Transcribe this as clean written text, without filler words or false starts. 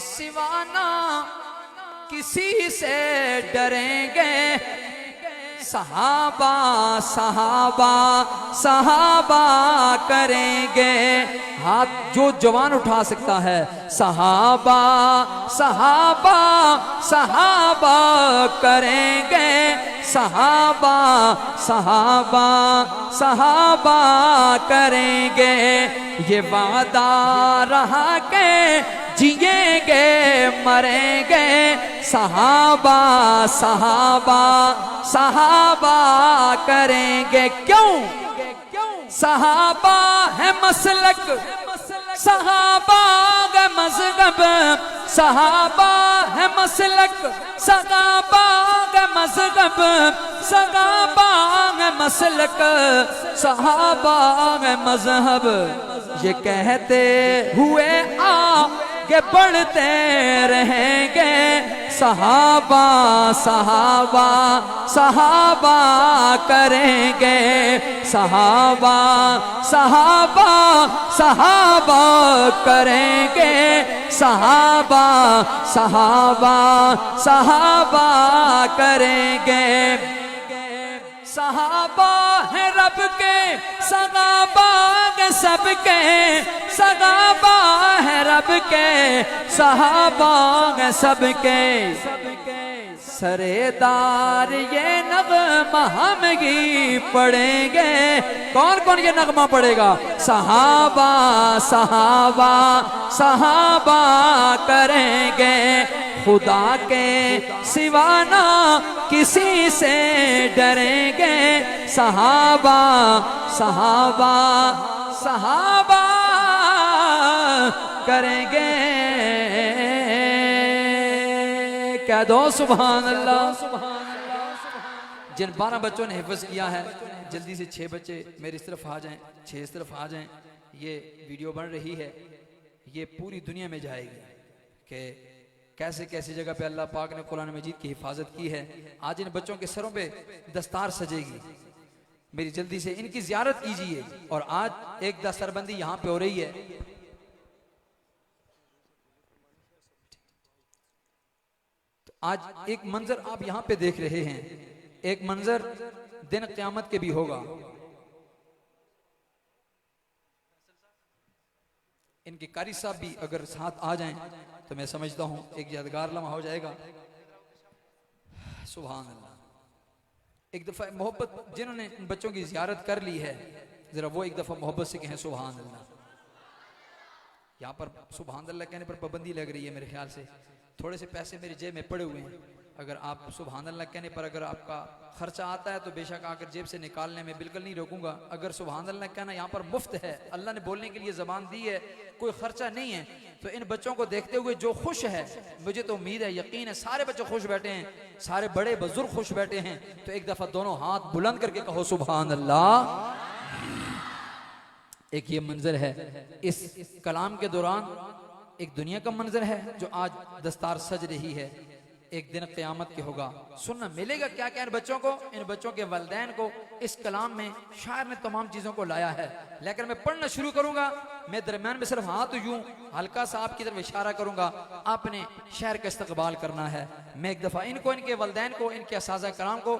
सिवा ना किसी से डरेंगे, सहाबा सहाबा सहाबा करेंगे। हाथ जो जवान उठा सकता है, सहाबा सहाबा सहाबा करेंगे, सहाबा सहाबा सहाबा करेंगे। ये वादा रहा के जिएंगे मरेंगे, सहाबा सहाबा सहाबा करेंगे। क्यों? सहाबा है मसलक, सहाबा है मज़हब, सहाबा है मसलक, सहाबा है मज़हब, सहाबा है मसलक, सहाबा है मज़हब। ये कहते हुए आगे बढ़ते रहेंगे, सहाबा सहाबा सहाबा करेंगे, सहाबा सहाबा सहाबा करेंगे, सहाबा सहाबा सहाबा करेंगे। सहाबा है रब के, सहाबा है सबके, सहाबा है रब के, सहाबा है सबके। सरेदार ये नगमा हम ही पढ़ेंगे। कौन कौन ये नगमा पढ़ेगा? सहाबा सहाबा सहाबा करेंगे, खुदा के सिवा ना किसी से डरेंगे, सहाबा सहाबा सहाबा करेंगे। कह दो सुभान अल्लाह। जिन 12 बच्चों ने हिफ्ज़ किया है, जल्दी से 6 बच्चे मेरी इस तरफ आ जाएं, 6 इस तरफ आ जाएं। ये वीडियो बन रही है, ये पूरी दुनिया में जाएगी कि कैसे कैसी जगह पे अल्लाह पाक ने कुरान मजीद की हिफाजत की है। आज इन बच्चों के सरों पे दस्तार सजेगी, मेरी जल्दी से इनकी जियारत कीजिए। और आज एक दस्तरबंदी यहाँ पे हो रही है। तो आज एक मंजर आप यहाँ पे देख रहे हैं, एक मंजर दिन क़यामत के भी होगा। इनके कारी साहब भी अगर साथ आ जाएं तो मैं समझता हूं एक यादगार लम्हा हो जाएगा। सुभान अल्लाह। एक दफा मोहब्बत जिन्होंने इन बच्चों की जियारत कर ली है, जरा वो एक दफा मोहब्बत से कहें सुभान अल्लाह। यहाँ पर सुभान अल्लाह कहने पर पाबंदी लग रही है मेरे ख्याल से। थोड़े से पैसे मेरी जेब में पड़े हुए हैं, अगर आप सुभान अल्लाह कहने पर अगर आपका खर्चा आता है तो बेशक आकर जेब से निकालने में बिल्कुल नहीं रोकूंगा। अगर सुभान अल्लाह कहना यहाँ पर मुफ्त है, अल्लाह ने बोलने के लिए ज़बान दी है, कोई खर्चा नहीं है, तो इन बच्चों को देखते हुए जो खुश है, मुझे तो उम्मीद है, यकीन है, सारे बच्चे खुश बैठे हैं, सारे बड़े बुजुर्ग खुश बैठे हैं, तो एक दफा दोनों हाथ बुलंद करके कहो सुभान अल्लाह। एक ये मंजर है इस कलाम के दौरान, एक दुनिया का मंजर है जो आज दस्तार सज रही है, एक दिन क़यामत के होगा। सुनना मिलेगा क्या क्या इन बच्चों को, इन बच्चों के वालिदैन को। इस कलाम में शायर ने तमाम चीज़ों को लाया है, लेकिन मैं पढ़ना शुरू करूंगा, मैं दरम्यान में सिर्फ हाथ यूं हल्का सा आपकी तरफ इशारा करूंगा, आपने शायर का इस्तकबाल करना है। मैं एक दफ़ा इनको, इनके वालिदैन को, इनके असाज़ा कराम को